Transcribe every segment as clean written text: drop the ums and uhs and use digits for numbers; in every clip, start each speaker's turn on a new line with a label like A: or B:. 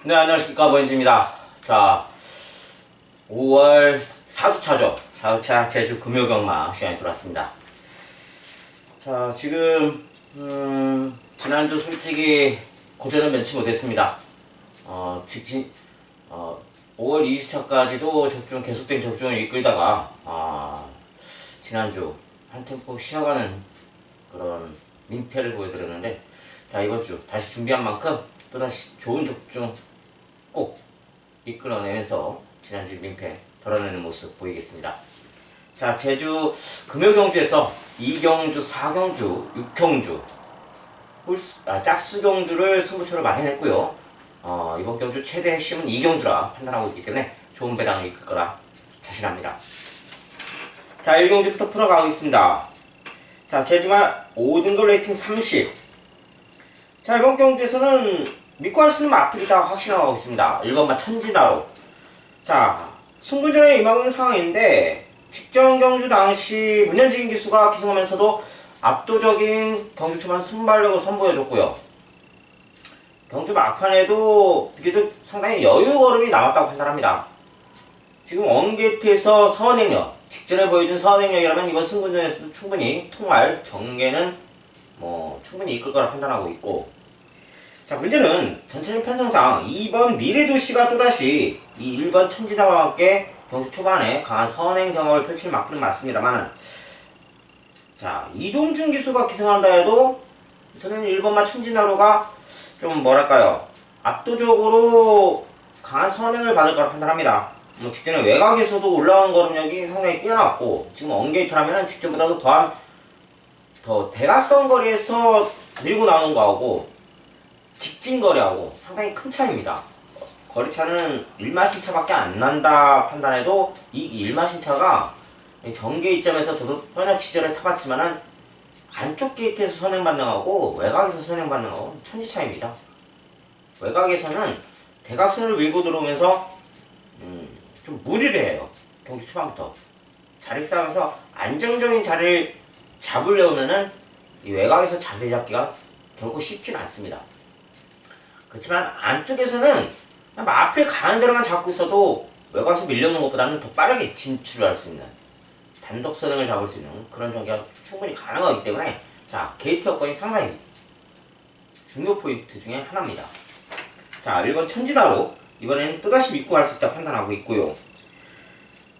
A: 네, 안녕하십니까. 보현주입니다. 자, 5월 4주차죠. 4주차 제주 금요경마 시간이 들어왔습니다. 자, 지금, 지난주 솔직히 고전은 면치 못했습니다. 5월 20차까지도 계속된 적중을 이끌다가, 지난주 한 템포 쉬어가는 그런 민폐를 보여드렸는데, 자, 이번주 다시 준비한 만큼 또다시 좋은 적중 꼭 이끌어내면서 지난주 민폐 덜어내는 모습 보이겠습니다. 자, 제주 금요경주에서 2경주, 4경주, 6경주, 짝수경주를 승부처로 마련했고요. 이번 경주 최대 핵심은 2경주라 판단하고 있기 때문에 좋은 배당을 이끌 거라 자신합니다. 자, 1경주부터 풀어가겠습니다. 자, 제주마 5등급 레이팅 30. 자, 이번 경주에서는 믿고 할 수 있는 마필이 다 확신하고 있습니다. 1번마 천지나로. 자, 승부전에 임하고 있는 상황인데 직전 경주 당시 문현진 기수가 기승하면서도 압도적인 경주 초반 순발력을 선보여줬고요. 경주 막판에도 비교적 상당히 여유 걸음이 남았다고 판단합니다. 지금 원게이트에서 서원행력, 직전에 보여준 서원행력이라면 이번 승부전에서도 충분히 통할 정계는 충분히 이끌 거라 판단하고 있고, 자, 문제는 전체적인 편성상 2번 미래도시가 또다시 이 1번 천지나와 함께 경주 초반에 강한 선행 경험을 펼칠 막부는 맞습니다만, 자, 이동준 기수가 기승한다 해도 저는 1번마 천지나로가 좀 뭐랄까요, 압도적으로 강한 선행을 받을 거라 판단합니다. 직전에 외곽에서도 올라온 걸음력이 상당히 뛰어났고, 지금 언게이트라면 직전보다도 더 대각선 거리에서 밀고 나오는 거하고 직진거리하고 상당히 큰 차이입니다. 거리차는 1마신차밖에 안 난다 판단해도 이 1마신차가 전게이점에서 저도 현역 시절에 타봤지만은 안쪽 게이트에서 선행반응하고 외곽에서 선행반응하고 천지차이입니다. 외곽에서는 대각선을 밀고 들어오면서 좀 무리를 해요. 경주 초반부터 자리 싸움에서 안정적인 자리를 잡으려면은 이 외곽에서 자리 잡기가 결코 쉽진 않습니다. 그렇지만 안쪽에서는 앞에 가는 대로만 잡고 있어도 외곽에서 밀려오는 것보다는 더 빠르게 진출을 할 수 있는, 단독 선행을 잡을 수 있는 그런 전개가 충분히 가능하기 때문에, 자, 게이트 여건이 상당히 중요 포인트 중에 하나입니다. 자, 1번 천지나로 이번에는 또다시 믿고 갈 수 있다 판단하고 있고요.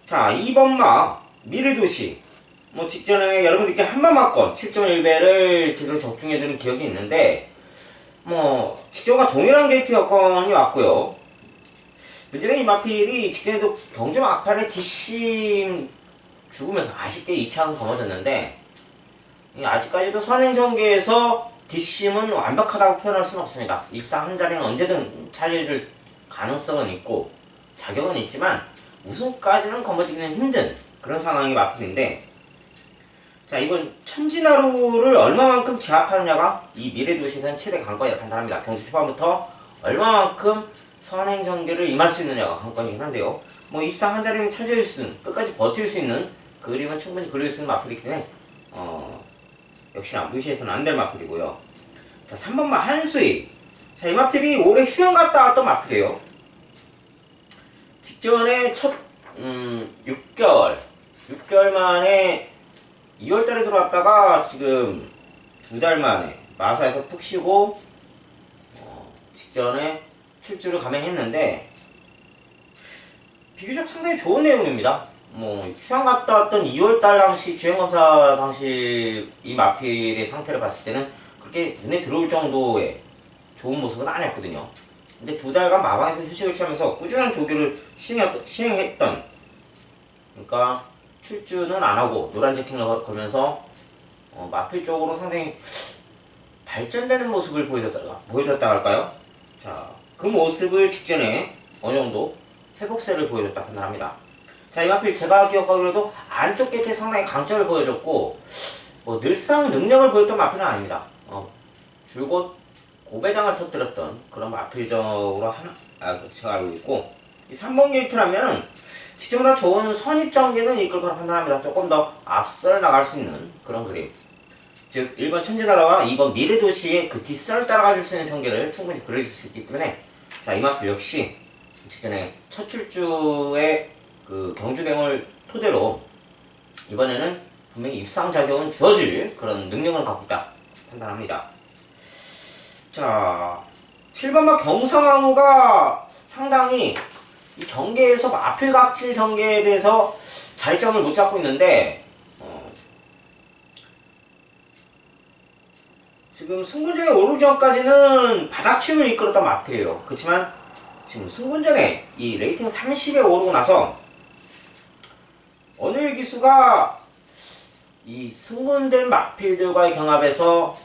A: 자, 2번마 미래도시. 직전에 여러분들께 한마마권 7.1배를 제대로 적중해두는 기억이 있는데, 직전과 동일한 게이트 여건이 왔고요. 문제는 이 마필이 직전에도 경주 막판에 뒷심 죽으면서 아쉽게 2차는 거머졌는데, 아직까지도 선행전개에서 뒷심은 완벽하다고 표현할 수는 없습니다. 입상 한 자리는 언제든 차지해줄 가능성은 있고 자격은 있지만 우승까지는 거머쥐기는 힘든 그런 상황이 마필인데, 자, 이번 천지나루를 얼마만큼 제압하느냐가 이 미래도시에서는 최대 관건이라 판단합니다. 경주 초반부터 얼마만큼 선행전개를 임할 수 있느냐가 관건이긴 한데요. 입상 한 자리는 차지할 수 있는, 끝까지 버틸 수 있는 그림은 충분히 그릴 수 있는 마필이기 때문에 역시나 무시해서는 안 될 마필이고요. 자, 3번마 한수희. 자, 이 마필이 올해 휴양 갔다 왔던 마필이에요. 직전에 첫 6개월 만에 2월달에 들어왔다가 지금 2달 만에 마사에서 푹 쉬고 직전에 출주를 감행했는데 비교적 상당히 좋은 내용입니다. 휴양 갔다 왔던 2월달 당시 주행검사 당시 이 마필의 상태를 봤을 때는 그렇게 눈에 들어올 정도의 좋은 모습은 아니었거든요. 근데 2달간 마방에서 휴식을 취하면서 꾸준한 조교를 시행했던, 그러니까 출주는 안하고 노란 재킷을 걸면서 마필 쪽으로 상당히 발전되는 모습을 보여줬다 할까요? 자, 그 모습을 직전에 어느정도 회복세를 보여줬다 판단합니다. 자, 이 마필 제가 기억하기로도 안쪽 게이트에 상당히 강점을 보여줬고 늘상 능력을 보였던 마필은 아닙니다. 줄곧 고배당을 터뜨렸던 그런 마필적으로 제가 알고 있고, 이 3번 게이트라면은 직전보다 좋은 선입전개는 이끌 거라 판단합니다. 조금 더 앞설 나갈 수 있는 그런 그림. 즉 1번 천지나라와 2번 미래도시의 그 뒷선을 따라가 줄 수 있는 전개를 충분히 그려줄 수 있기 때문에, 자, 이 마필 역시 직전에 첫 출주의 그 경주대응을 토대로 이번에는 분명히 입상작용은 주어질 그런 능력을 갖고 있다 판단합니다. 자, 7번마 경성왕후가 상당히 이 전개에서 마필각질 전개에 대해서 자리점을 못 잡고 있는데 지금 승군전에 오르기 전까지는 바닥침을 이끌었던 마필이에요. 그렇지만 지금 승군전에 이 레이팅 30에 오르고 나서 언일 기수가 이 승군된 마필들과의 경합에서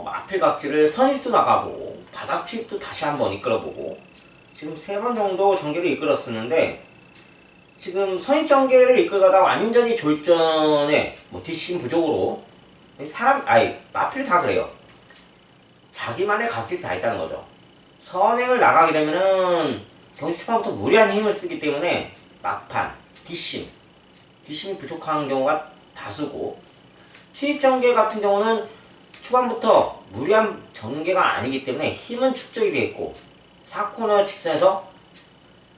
A: 마필 각질을 선입도 나가보고 바닥 취입도 다시 한번 이끌어보고 지금 3번 정도 전개를 이끌었었는데 지금 선입 전개를 이끌다가 완전히 졸전에 뭐 뒷심 부족으로 마필이 다 그래요. 자기만의 각질이 다 있다는 거죠. 선행을 나가게 되면은 경주 초반부터 무리한 힘을 쓰기 때문에 막판, 뒷심이 부족한 경우가 다수고 취입 전개 같은 경우는 초반부터 무리한 전개가 아니기 때문에 힘은 축적이 되어 있고 4코너 직선에서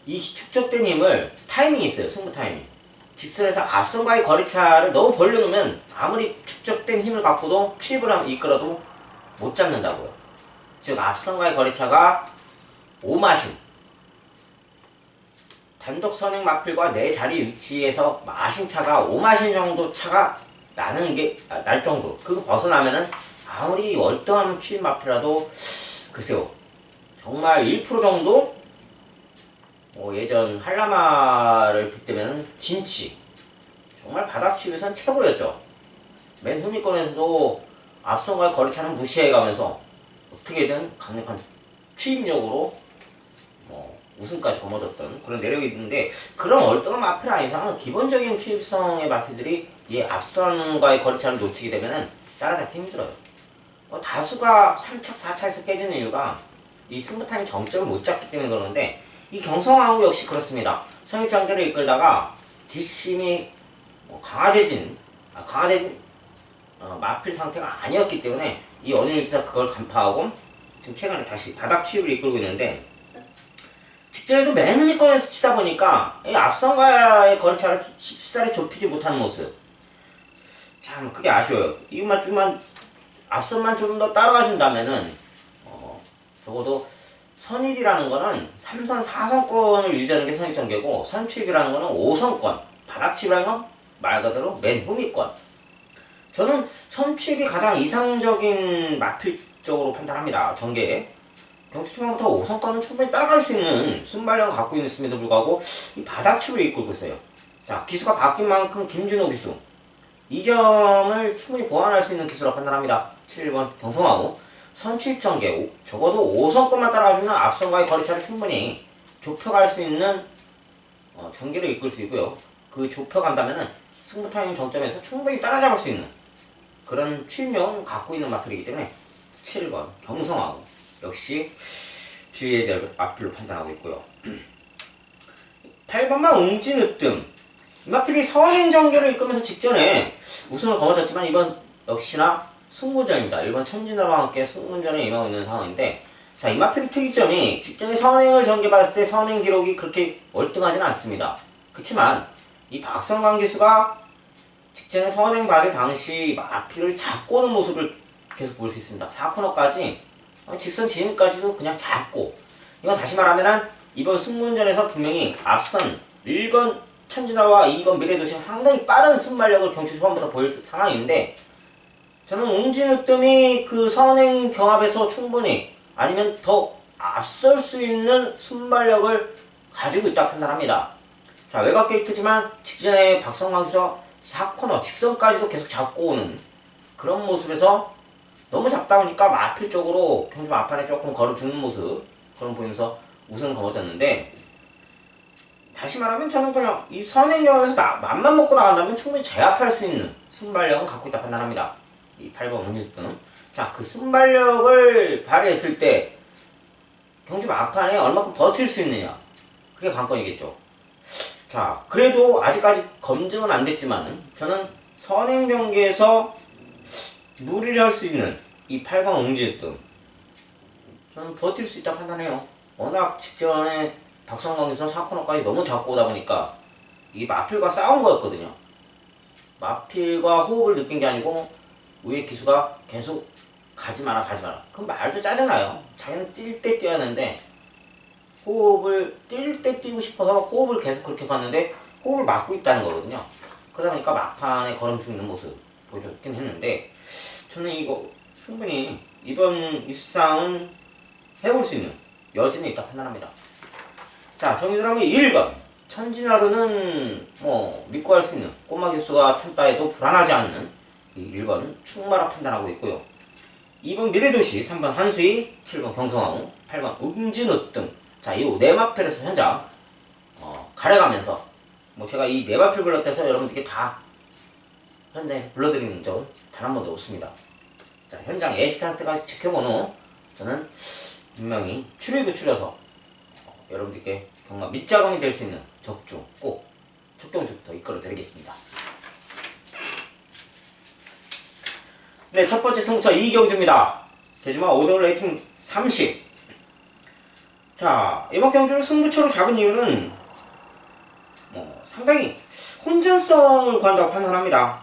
A: 이 축적된 힘을 타이밍이 있어요. 승부 타이밍. 직선에서 앞선과의 거리차를 너무 벌려놓으면 아무리 축적된 힘을 갖고도 취입을 하면 이끌어도 못 잡는다고요. 즉 앞선과의 거리차가 5마신 단독 선행 마필과 내 자리 위치에서 마신 차가 5마신 정도 차가 날 정도 그거 벗어나면은 아무리 월등한 취입 마필이라도 글쎄요 정말 1% 정도 예전 한라마를 빗대면 진치 정말 바닥 취입에선 최고였죠. 맨 후미권에서도 앞선과의 거리차는 무시해가면서 어떻게든 강력한 취입력으로 우승까지 거머졌던 그런 내력이 있는데 그런 월등한 마필 아닌 이상은 기본적인 취입성의 마필들이 이 앞선과의 거리차를 놓치게 되면은 따라잡기 힘들어요. 다수가 3차, 4차에서 깨지는 이유가 이 승부 타임 정점을 못 잡기 때문에 그러는데 이 경성왕후 역시 그렇습니다. 선입 전개를 이끌다가 뒷심이 강화된 마필 상태가 아니었기 때문에 이 언일 기사 그걸 간파하고 지금 최근에 다시 바닥 취입을 이끌고 있는데 직전에도 맨 후미권에서 치다 보니까 이 앞선과의 거리차를 쉽사리 좁히지 못하는 모습. 참 그게 아쉬워요. 이것만 좀만 앞선만 좀 더 따라가 준다면은 적어도 선입이라는 거는 3선 4선권을 유지하는 게 선입 전개고 선취입이라는 거는 5선권 바닥 취입이라는 건 말 그대로 맨 후미권. 저는 선취입이 가장 이상적인 마필적으로 판단합니다. 전개에. 경주 초반부터 5선권은 충분히 따라갈 수 있는 순발력을 갖고 있음에도 불구하고 이 바닥 취입을 이끌고 있어요. 자, 기수가 바뀐 만큼 김준호 기수. 이 점을 충분히 보완할 수 있는 기수라고 판단합니다. 7번 경성왕후. 선취입 전개, 적어도 5선권만 따라가주면 앞선과의 거리차를 충분히 좁혀갈 수 있는 전개를 이끌 수 있고요. 그 좁혀간다면은 승부 타임 정점에서 충분히 따라잡을 수 있는 그런 취입력을 갖고 있는 마필이기 때문에 7번 경성왕후 역시 주의해야 될 마필로 판단하고 있고요. 8번만 웅진으뜸. 이 마필이 선행 전개를 이끌면서 직전에 우승을 거머쥐었지만 이번 역시나 승군전입니다. 일본 천진화와 함께 승군전에 임하고 있는 상황인데 자, 이 마필의 특이점이 직전에 선행을 전개받았을 때 선행 기록이 그렇게 월등하지는 않습니다. 그렇지만 이 박성광 기수가 직전에 선행 받을 당시 마필을 잡고 오는 모습을 계속 볼 수 있습니다. 4코너까지 직선 진입까지도 그냥 잡고 이건 다시 말하면 이번 승군전에서 분명히 앞선 1번 천진화와 2번 미래도시가 상당히 빠른 순발력을 경주 초반부터 보일 상황인데 저는 웅진으뜸이 그 선행 경합에서 충분히 아니면 더 앞설 수 있는 순발력을 가지고 있다 판단합니다. 자, 외곽 게이트지만 직전에 박성광 기수가 4코너 직선까지도 계속 잡고 오는 그런 모습에서 너무 잡다 보니까 마필 쪽으로 경주 앞판에 조금 걸어주는 모습 그런 보이면서 우승을 거머쥐었는데 다시 말하면 저는 그냥 이 선행 경험에서 맘만 먹고 나간다면 충분히 제압할 수 있는 순발력은 갖고 있다 판단합니다. 이 8번 웅진으뜸. 자, 그 순발력을 발휘했을 때 경주 막판에 얼마큼 버틸 수 있느냐 그게 관건이겠죠. 자, 그래도 아직까지 검증은 안 됐지만 저는 선행 경기에서 무리를 할 수 있는 이 8번 웅진으뜸 저는 버틸 수 있다 판단해요. 워낙 직전에 박성광에서 4코너까지 너무 잡고 오다 보니까 이 마필과 싸운 거였거든요. 마필과 호흡을 느낀 게 아니고 우에 기수가 계속 가지 마라 가지 마라. 그럼 말도 짜증나요. 자기는 뛸 때 뛰어야 하는데 호흡을 뛸 때 뛰고 싶어서 호흡을 계속 그렇게 갔는데 호흡을 막고 있다는 거거든요. 그러다 보니까 막판에 걸음 죽는 모습 보여줬긴 했는데 저는 이거 충분히 이번 입상은 해볼 수 있는 여지는 있다 판단합니다. 자, 정의드라마 1번 천진하루는 뭐 믿고 할 수 있는 꼬마 기수가 탄다 해도 불안하지 않는 이 1번 충마라 판단하고 있고요. 2번 미래도시, 3번 한수희, 7번 경성왕후, 8번 음진우 등. 자, 이 네마필에서 현장 가려가면서 뭐 제가 이 네마필 불렀대서 여러분들께 다 현장에서 불러드리는 적은 단 한 번도 없습니다. 자, 현장 예시 상태까지 지켜본 후 저는 분명히 추리구출해서 여러분들께 정말 밑자광이 될 수 있는 적중 꼭 첫 경주부터 이끌어 드리겠습니다. 네, 첫 번째 승부처 이경주입니다. 제주마 5등 레이팅 30. 자, 이번 경주를 승부처로 잡은 이유는 상당히 혼전성을 구한다고 판단합니다.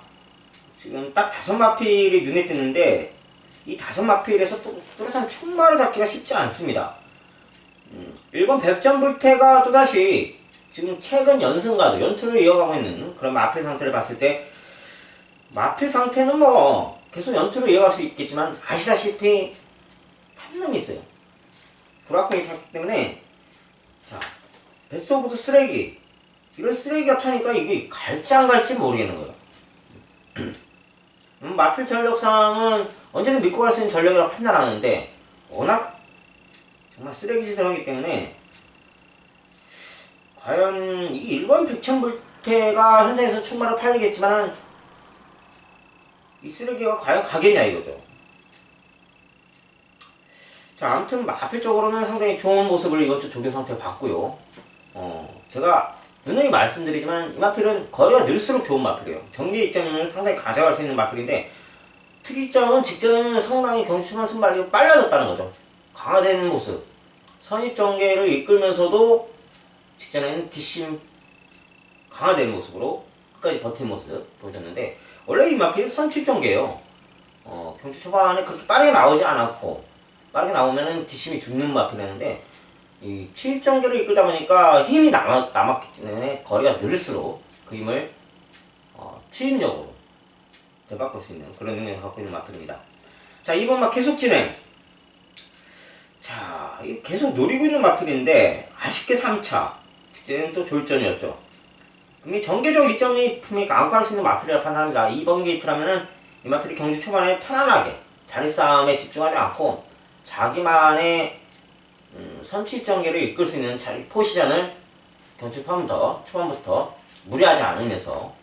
A: 지금 딱 5마필이 눈에 띄는데 이 5마필에서 뚜렷한 충마를 잡기가 쉽지 않습니다. 1번 백전불태가 또다시 지금 최근 연승가도 연투를 이어가고 있는 그런 마필 상태를 봤을 때 마필 상태는 뭐 계속 연투를 이어갈 수 있겠지만 아시다시피 탐름이 있어요. 불합성이 탔기 때문에 자, 베스트 오브 더 쓰레기 이런 쓰레기가 타니까 이게 갈지 안 갈지 모르겠는 거예요. 마필 전력상은 언제든 믿고 갈 수 있는 전력이라고 판단하는데 워낙 정말 쓰레기 짓을 하기 때문에 과연 이 1번 백천불태가 현장에서 충마를 팔리겠지만은 이 쓰레기가 과연 가겠냐 이거죠. 자, 아무튼 마필 쪽으로는 상당히 좋은 모습을 이번 주 조교 상태 봤고요. 제가 누누이 말씀드리지만 이 마필은 거리가 늘수록 좋은 마필이에요. 정리 입장은 상당히 가져갈 수 있는 마필인데 특이점은 직전에는 상당히 경심한 순발력이 빨라졌다는 거죠. 강화된 모습. 선입전개를 이끌면서도 직전에는 뒷심 강화된 모습으로 끝까지 버틴 모습 보여줬는데 원래 이 마필 선취전개예요. 경주 초반에 그렇게 빠르게 나오지 않았고 빠르게 나오면은 뒷심이 죽는 마필이었는데 이 추입전개를 이끌다 보니까 힘이 남았기 때문에 거리가 늘수록 그 힘을 추입력으로 되바꿀 수 있는 그런 능력을 갖고 있는 마필입니다. 자, 이번 막 계속 진행. 자, 이 계속 노리고 있는 마필인데 아쉽게 3차. 직전에는 또 졸전이었죠. 그럼 이 전개적 이점이 분명히 안고할 수 있는 마필이라 판단합니다. 2번 게이트라면은 이 마필이 경주 초반에 편안하게 자리 싸움에 집중하지 않고 자기만의 선취입 전개를 이끌 수 있는 자리 포지션을 경주 초반부터 무리하지 않으면서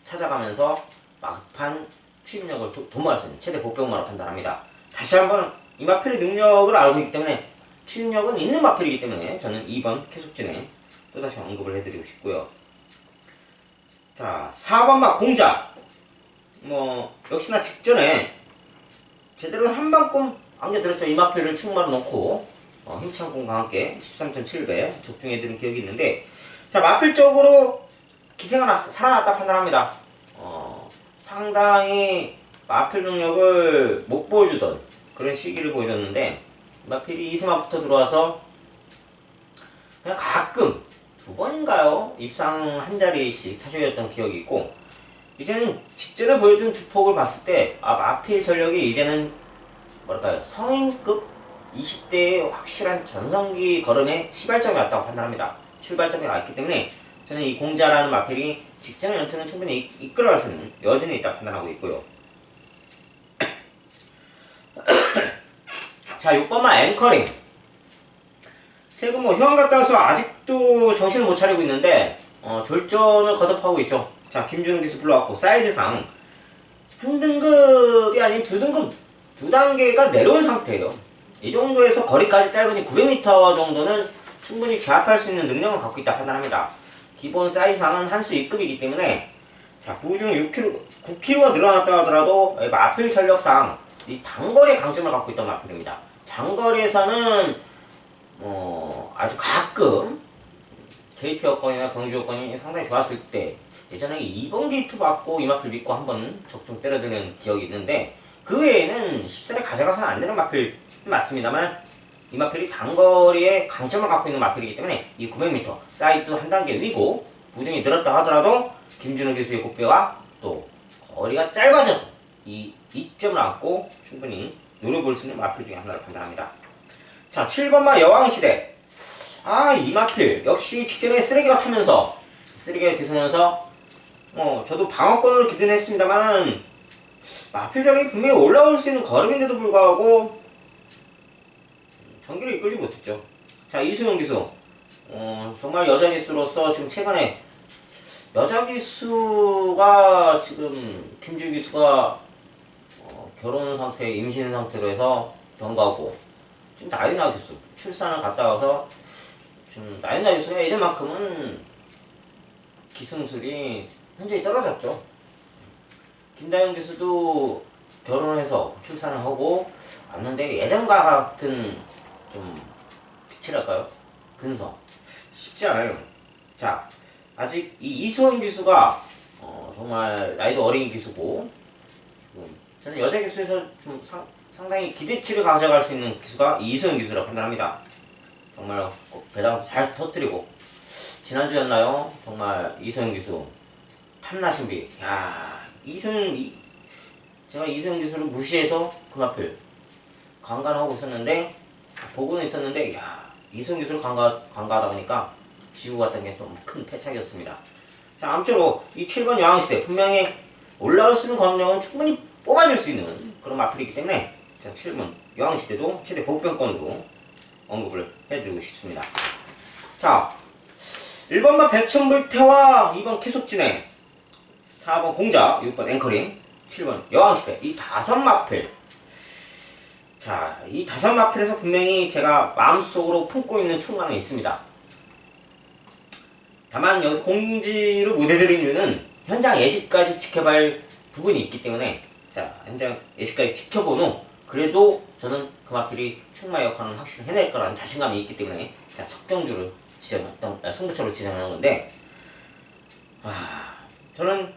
A: 찾아가면서 막판 추입력을 도모할 수 있는 최대 보병마로 판단합니다. 다시 한번 이 마필의 능력을 알고 있기 때문에 추입력은 있는 마필이기 때문에 저는 2번 계속 진행 또다시 언급을 해드리고 싶고요. 자, 4번 막 공작. 역시나 직전에 제대로 한방꿈 안겨들었죠. 이 마필을 충마로 놓고 힘찬 공과 함께 13.7배 적중해드린 기억이 있는데 자, 마필 쪽으로 기세가 살아났다 판단합니다. 상당히 마필 능력을 못 보여주던 그런 시기를 보여줬는데 마필이 2세마부터 들어와서 그냥 가끔 2번인가요? 입상 한 자리씩 차지했던 기억이 있고 이제는 직전에 보여준 주폭을 봤을 때 마필 전력이 이제는 뭐랄까요 성인급 20대의 확실한 전성기 걸음의 시발점이 왔다고 판단합니다. 출발점이 왔기 때문에 저는 이 공자라는 마필이 직전의 연투는 충분히 이끌어갈 수 있는 여지는 있다 판단하고 있고요. 자, 6번만 앵커링. 최근 휴양 갔다 와서 아직도 정신을 못 차리고 있는데 졸전을 거듭하고 있죠. 자, 김준우 기수 불러왔고 사이즈상 한 등급이 아닌 2등급 2단계가 내려온 상태예요. 이 정도에서 거리까지 짧으니 900m 정도는 충분히 제압할 수 있는 능력을 갖고 있다 판단합니다. 기본 사이즈상은 한수 2급이기 때문에 자, 부중 6kg, 9kg가 늘어났다 하더라도 마필 전력상 이 단거리의 강점을 갖고 있던 마필입니다. 장거리에서는 아주 가끔 게이트 여건이나 경주 여건이 상당히 좋았을 때 예전에 2번 게이트 받고 이마필 믿고 한번 적중 때려드는 기억이 있는데 그 외에는 10선에 가져가서는 안 되는 마필 맞습니다만 이 마필이 단거리에 강점을 갖고 있는 마필이기 때문에 이 900m 사이드 한 단계 위고 부등이 늘었다 하더라도 김준호 기수의 곱배와 또 거리가 짧아져 이 이점을 안고 충분히 노려볼 수 있는 마필 중에 하나를 판단합니다. 자, 7번마 여왕시대. 이 마필 역시 직전에 쓰레기가 타면서 쓰레기가 뒤서면서 저도 방어권으로 기대는 했습니다만 마필 전이 분명히 올라올 수 있는 걸음인데도 불구하고 경기를 이끌지 못했죠. 자, 이소영 기수. 정말 여자 기수로서 지금 최근에 여자 기수가 지금 김주희 기수가 결혼 상태, 임신 상태로 해서 병가고 지금 나윤아 기수 출산을 갔다 와서 지금 나윤아 기수가 예전만큼은 기승술이 현저히 떨어졌죠. 김다영 기수도 결혼해서 출산을 하고 왔는데 예전과 같은 좀 빛이랄까요? 근성 쉽지 않아요. 자, 아직 이 이소영 기수가 정말 나이도 어린 기수고 저는 여자 기수에서 좀 상당히 기대치를 가져갈 수 있는 기수가 이소영 기수라고 판단합니다. 정말 배당 잘 터뜨리고 지난주였나요? 정말 이소영 기수 탐나신비. 야, 제가 이소영 기수를 무시해서 그 앞을 관광하고 있었는데 보고는 있었는데 이소영 기수를 관광하다 보니까 지고 갔던 게 좀 큰 패착이었습니다. 자, 아무쪼록 이 7번 여왕시대 분명히 올라올 수 있는 권력은 충분히 뽑아줄 수 있는 그런 마필이기 때문에 자, 7번 여왕시대도 최대 복병권으로 언급을 해드리고 싶습니다. 자, 1번마 백천불태와 2번 계속진행, 4번 공자, 6번 앵커링, 7번 여왕시대 이 5마필. 자, 이 5마필에서 분명히 제가 마음속으로 품고 있는 충만은 있습니다. 다만 여기서 공지를 못 해드린 이유는 현장 예시까지 지켜봐야 할 부분이 있기 때문에 자, 현장 예시까지 지켜본 후 그래도 저는 그 마필이 충마 역할은 확실히 해낼 거라는 자신감이 있기 때문에 자, 첫 경주를 승부처로 진행하는 건데 저는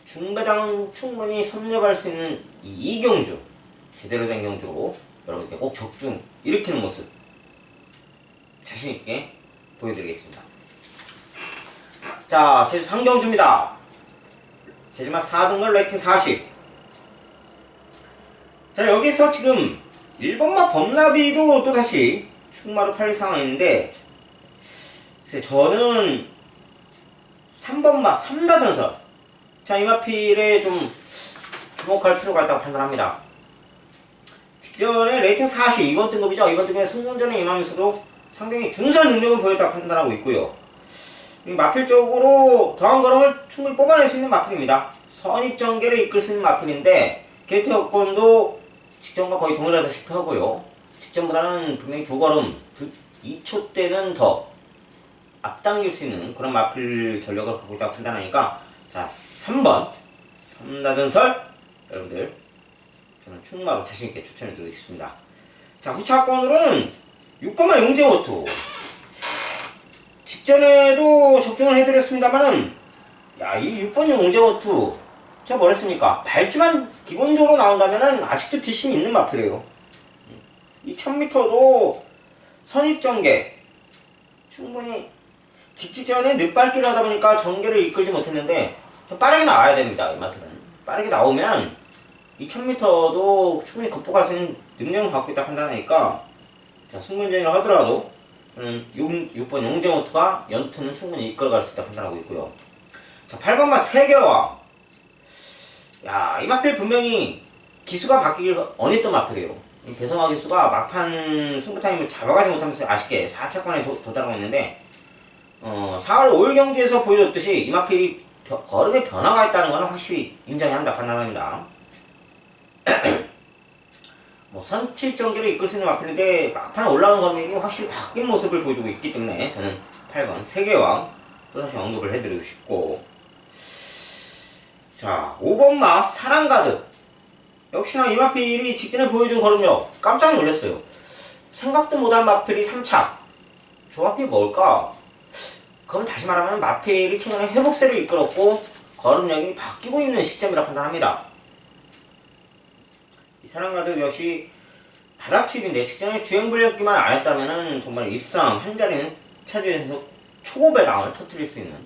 A: 중배당 충분히 섭렵할 수 있는 이 경주 제대로 된 경주로 여러분께 꼭 적중 일으키는 모습 자신있게 보여드리겠습니다. 자, 제주 상경주입니다. 제주마 4등급 레이팅 40. 자, 여기서 지금 1번마 범나비도 또다시 충마로 팔릴 상황인데 저는 3번마 3다전설 자, 이 마필에 좀 주목할 필요가 있다고 판단합니다. 직전에 레이팅 40 2번 등급이죠. 이번 등급에 승문전에 임하면서도 상당히 준수한 능력을 보였다고 판단하고 있고요. 마필적으로 더한 걸음을 충분히 뽑아낼 수 있는 마필입니다. 선입전개를 이끌 수 있는 마필인데 게이트 여건도 직전과 거의 동일하다시피 하고요. 직전보다는 분명히 2걸음 2초대는 더 앞당길 수 있는 그런 마필 전력을 갖고 있다고 판단하니까 자, 3번 3다전설 여러분들 저는 충마로 자신있게 추천해 드리고 싶습니다. 자, 후차권으로는 6번만 용재호투 직전에도 적중을 해드렸습니다만은 이 6번 용재호투 제가 뭐랬습니까? 발주만 기본적으로 나온다면은 아직도 뒷심이 있는 마필이에요. 이 1000m도 선입전개 충분히 직전에 늦발길을 하다 보니까 전개를 이끌지 못했는데 좀 빠르게 나와야 됩니다. 이 마필은 빠르게 나오면 이 1000m도 충분히 극복할 수 있는 능력을 갖고 있다 판단하니까 자, 승문전이라 하더라도 6번 용재호투가 연투는 충분히 이끌어갈 수 있다 판단하고 있고요. 자, 8번마 세계왕. 이 마필 분명히 기수가 바뀌길 원했던 마필이에요. 이 배성화 기수가 막판 승부 타임을 잡아가지 못하면서 아쉽게 4차권에 도달하고 있는데 4월 5일 경기에서 보여줬듯이 이 마필이 걸음에 변화가 있다는 것은 확실히 인정해야 한다 판단합니다. 선칠전기를 이끌 수 있는 마필인데 막판에 올라오는 걸음이 확실히 바뀐 모습을 보여주고 있기 때문에 저는 8번 세계왕 또다시 언급을 해드리고 싶고 자, 5번마 사랑가득 역시나 이 마필이 직전에 보여준 걸음력 깜짝 놀랐어요. 생각도 못한 마필이 3차 조합이 뭘까? 그럼 다시 말하면 마필이 최근에 회복세를 이끌었고 거름력이 바뀌고 있는 시점이라 판단합니다. 이 사랑가득 역시 바닥 칩인데 직전에 주행 불렸기만 안 했다면 정말 입상 한 자리는 차지해서 초배당을 터뜨릴 수 있는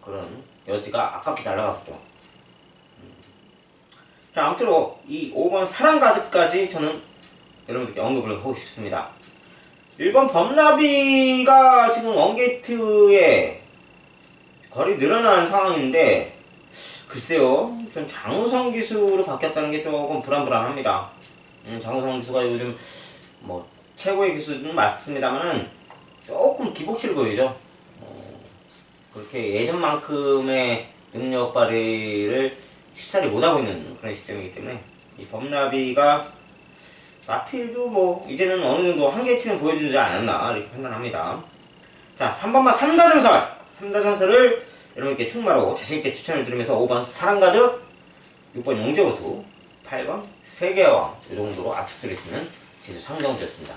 A: 그런 여지가 아깝게 날아갔었죠. 자, 아무쪼록 이 5번 사랑가득까지 저는 여러분들께 언급을 하고 싶습니다. 1번 범나비가 지금 원게이트에 거리 늘어나는 상황인데 글쎄요, 전 장우성 기수로 바뀌었다는 게 조금 불안합니다. 장우성 기수가 요즘 뭐 최고의 기수는 맞습니다만은 조금 기복치를 보이죠. 그렇게 예전만큼의 능력 발휘를 쉽사리 못하고 있는 그런 시점이기 때문에 이 범나비가 마필도 뭐 이제는 어느 정도 한계치는 보여주지 않았나 이렇게 판단합니다. 자, 3번마 3다전설 여러분께 충마로 자신있게 추천을 드리면서 5번 사랑가득, 6번 용재고투, 8번 세계왕 이 정도로 압축드릴 수 있는 지수 상정주였습니다.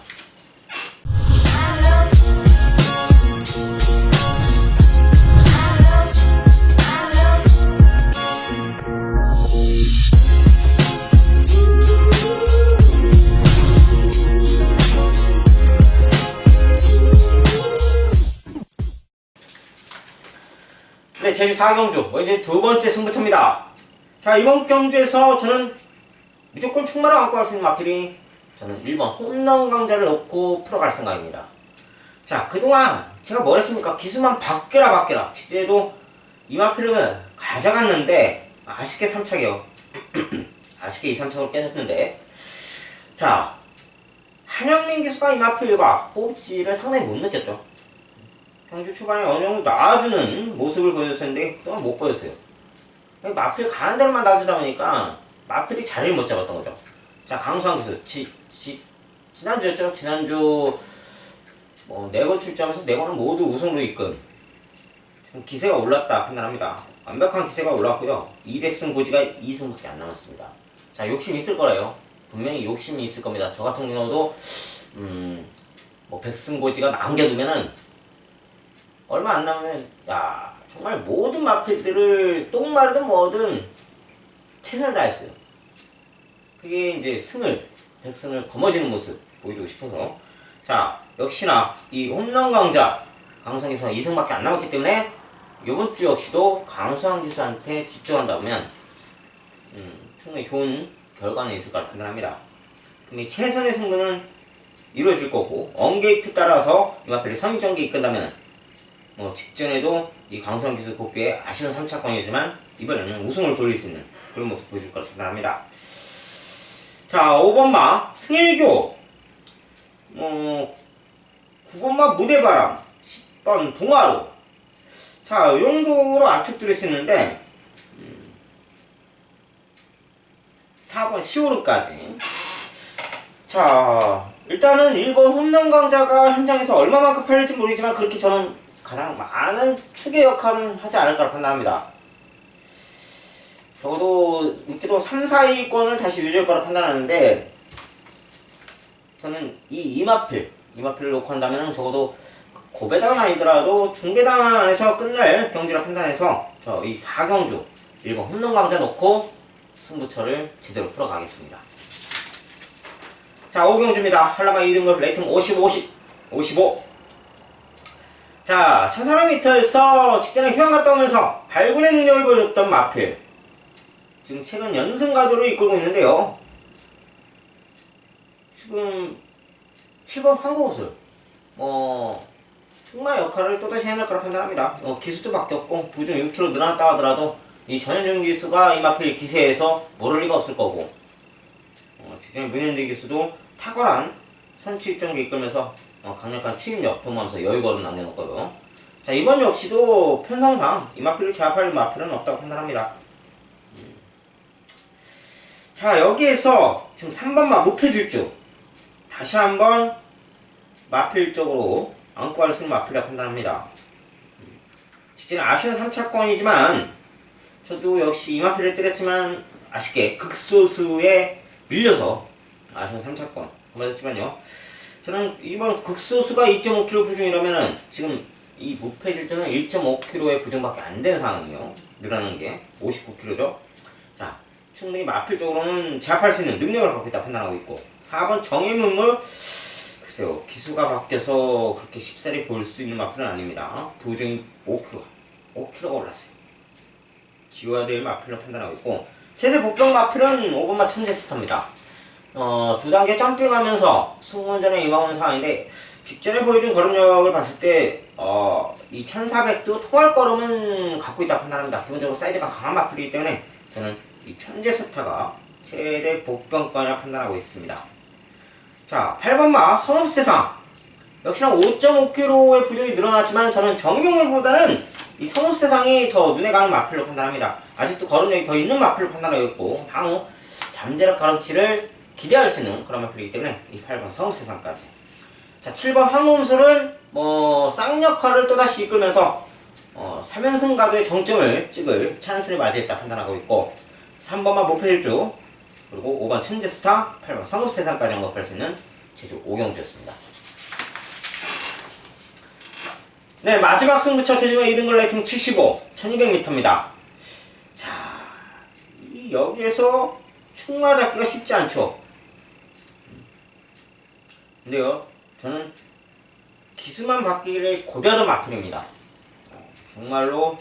A: 네, 제주 4경주 이제 두 번째 승부처입니다. 자, 이번 경주에서 저는 무조건 충마를 안고 갈 수 있는 마필이 저는 1번 홈런 강자를 놓고 풀어갈 생각입니다. 자, 그동안 제가 뭘 했습니까? 기수만 바뀌라 직제도 이 마필을 가져갔는데 아쉽게 3착이요. 아쉽게 2, 3착으로 깨졌는데, 자, 한영민 기수가 이 마필과 호흡지를 상당히 못 느꼈죠. 경주 초반에 어느 정도 나와주는 모습을 보여줬었는데 그동안 못 보였어요. 마필 가는 데만 놔주다 보니까 마필이 자리를 못 잡았던 거죠. 자, 강수환 기수 지난주였죠. 지난주 뭐 4번 출전하면서 4번을 모두 우승으로 이끈 지금 기세가 올랐다 판단합니다. 완벽한 기세가 올랐고요. 200승 고지가 2승밖에 안 남았습니다. 자, 욕심 있을 거래요. 분명히 욕심이 있을 겁니다. 저 같은 경우도 뭐 100승 고지가 남겨두면은 얼마 안 남으면 야 정말 모든 마필들을 똥마르든 뭐든 최선을 다했어요. 그게 이제 100승을 거머쥐는 모습 보여주고 싶어서, 자, 역시나 이 홈런 강자 강수환 기수가 2승밖에 안 남았기 때문에 이번 주 역시도 강수환 기수한테 집중한다면 충분히 좋은 결과는 있을 거라 판단합니다. 그럼 이 최선의 승부는 이루어질 거고 언게이트 따라서 이 마필이 3경기 이끈다면 직전에도 이 강수환 기수 복귀에 아쉬운 3차권이지만 이번에는 우승을 돌릴 수 있는 그런 모습 보여줄 거라 판단합니다. 자, 5번마 승일교, 9번마 무대바람, 10번 동화로. 자, 이 정도로 압축드릴 수 있는데 4번 시오르까지. 자, 일단은 1번 홈런 강자가 현장에서 얼마만큼 팔릴지 모르겠지만 그렇게 저는 가장 많은 축의 역할은 하지 않을까 판단합니다. 적어도 밑으로 3, 4위권을 다시 유지할 거라 판단하는데 저는 이마필을 놓고 한다면 적어도 고배당은 아니더라도 중배당 안에서 끝날 경기라 판단해서 저 이 4경주 1번 홈런 강자 놓고 승부처를 제대로 풀어가겠습니다. 자, 5경주입니다. 한라마 2등급 레이팅 55. 자, 1400m에서 직전에 휴양 갔다 오면서 발군의 능력을 보여줬던 마필, 지금 최근 연승 가도를 이끌고 있는데요. 지금 7번 한국옷을 정말 역할을 또다시 해낼 거라 판단합니다. 기수도 바뀌었고 부중 6kg 늘어났다 하더라도 이 전현준 기수가 이 마필 기세에서 모를 리가 없을 거고, 직전에 문현재 기수도 탁월한 선취 입정기 이끌면서 강력한 추임력 도모하면서 여유걸음 남겨놓고요. 자, 이번 역시도 편성상 이 마필을 제압할 마필은 없다고 판단합니다. 자, 여기에서 지금 3번마 무패질주 다시 한번 마필 쪽으로 안고 갈 수 있는 마필이라 판단합니다. 직전에 아쉬운 3차권이지만 저도 역시 이 마필을 때렸지만 아쉽게 극소수에 밀려서 아쉬운 3차권 맞았지만요. 저는 이번 극소수가 2.5kg 부중이라면은 지금 이 무패질주는 1.5kg의 부중밖에 안 되는 상황이에요. 늘어나는 게 59kg죠. 자, 충분히 마필적으로는 제압할 수 있는 능력을 갖고 있다 판단하고 있고, 4번 정예문물, 글쎄요, 기수가 바뀌어서 그렇게 쉽사리 볼 수 있는 마필은 아닙니다. 부중이 5kg가 올랐어요. 지워야 될 마필로 판단하고 있고, 최대 복병 마필은 5번마 천재스타입니다. 두 단계 점핑하면서 승무원전에 임하는 상황인데, 직전에 보여준 걸음력을 봤을 때, 이 1400도 통할 걸음은 갖고 있다 판단합니다. 기본적으로 사이즈가 강한 마필이기 때문에 저는 이 천재스타가 최대 복병권이라 판단하고 있습니다. 자, 8번마 성읍세상. 역시나 5.5kg의 부중이 늘어났지만 저는 정경물보다는 이 성읍세상이 더 눈에 가는 마필로 판단합니다. 아직도 걸음력이 더 있는 마필로 판단하고 있고, 향후 잠재력 가름치를 기대할 수 있는 그런 마필이기 때문에 이 8번 성읍세상까지. 자, 7번 황금술은 쌍역할을 또다시 이끌면서 3연승 가도의 정점을 찍을 찬스를 맞이했다 판단하고 있고, 3번만 목표일주, 그리고 5번 천재스타, 8번 성읍세상까지 언급할 수 있는 제주 오경주였습니다. 네, 마지막 승부처 제주의 이등글 레이팅 75, 1200m입니다. 자, 여기에서 충마 잡기가 쉽지 않죠. 근데요, 저는 기수만 받기를 고대하던 마필입니다. 정말로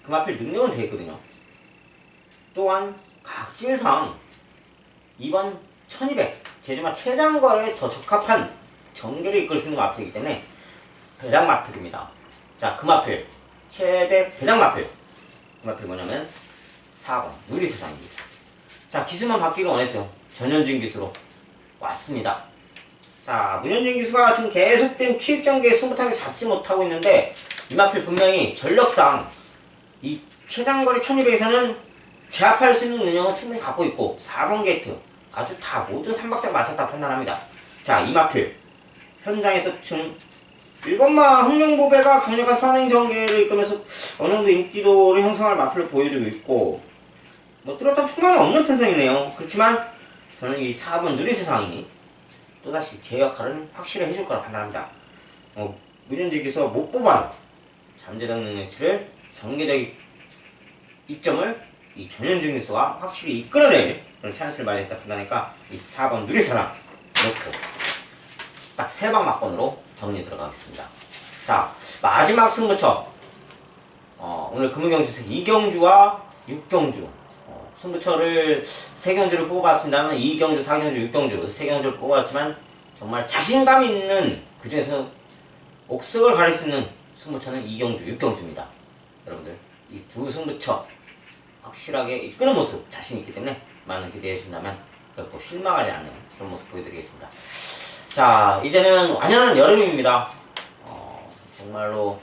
A: 그 마필 능력은 되어 있거든요. 또한 각질상 이번 1200 제주마 최장거리에 더 적합한 전개를 이끌 수 있는 마필이기 때문에 배당 마필입니다. 자, 그 마필 최대 배당 마필, 그 마필 뭐냐면 4번 누리세상입니다. 자, 기수만 받기를 원했어요. 전현진 기수로 왔습니다. 자, 문현진 기수가 지금 계속된 취입전개의 승부타임을 잡지 못하고 있는데, 이 마필 분명히 전력상 이 최장거리 1200에서는 제압할 수 있는 능력은 충분히 갖고 있고, 4번 게이트 아주 다 모두 3박자가 맞췄다 판단합니다. 자, 이 마필 현장에서 지금 1번마 흥룡보배가 강력한 선행 전개를 이끌면서 어느정도 인기도를 형성할 마필을 보여주고 있고, 뚜렷한 충만은 없는 편성이네요. 그렇지만 저는 이 4번 누리세상이 또다시 제 역할은 확실히 해줄 거라 판단합니다. 문현직에서 못 뽑아 잠재적 능력치를 전개적 이점을 이 전현중 기수가 확실히 이끌어낼 그런 찬스를 맞이했다 판단하니까 이 4번 누리세상 놓고 딱 3방 막번으로 정리 들어가겠습니다. 자, 마지막 승부처, 오늘 금은경주에서 2경주와 6경주 승부처를 3경주를 뽑아봤습니다만 2경주, 4경주, 6경주 3경주를 뽑았지만 정말 자신감 있는, 그 중에서 옥석을 가릴 수 있는 승부처는 2경주, 6경주입니다. 여러분들 이 두 승부처 확실하게 이끄는 모습 자신 있기 때문에 많은 기대해 주신다면 결코 실망하지 않는 그런 모습 보여드리겠습니다. 자, 이제는 완연한 여름입니다. 정말로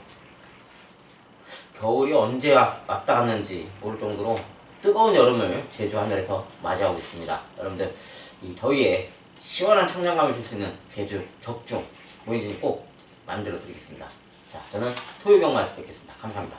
A: 겨울이 언제 왔다 갔는지 모를 정도로 뜨거운 여름을 제주 하늘에서 맞이하고 있습니다. 여러분들 이 더위에 시원한 청량감을 줄 수 있는 제주 적중 모인진이 꼭 만들어 드리겠습니다. 자, 저는 토요경마에서 뵙겠습니다. 감사합니다.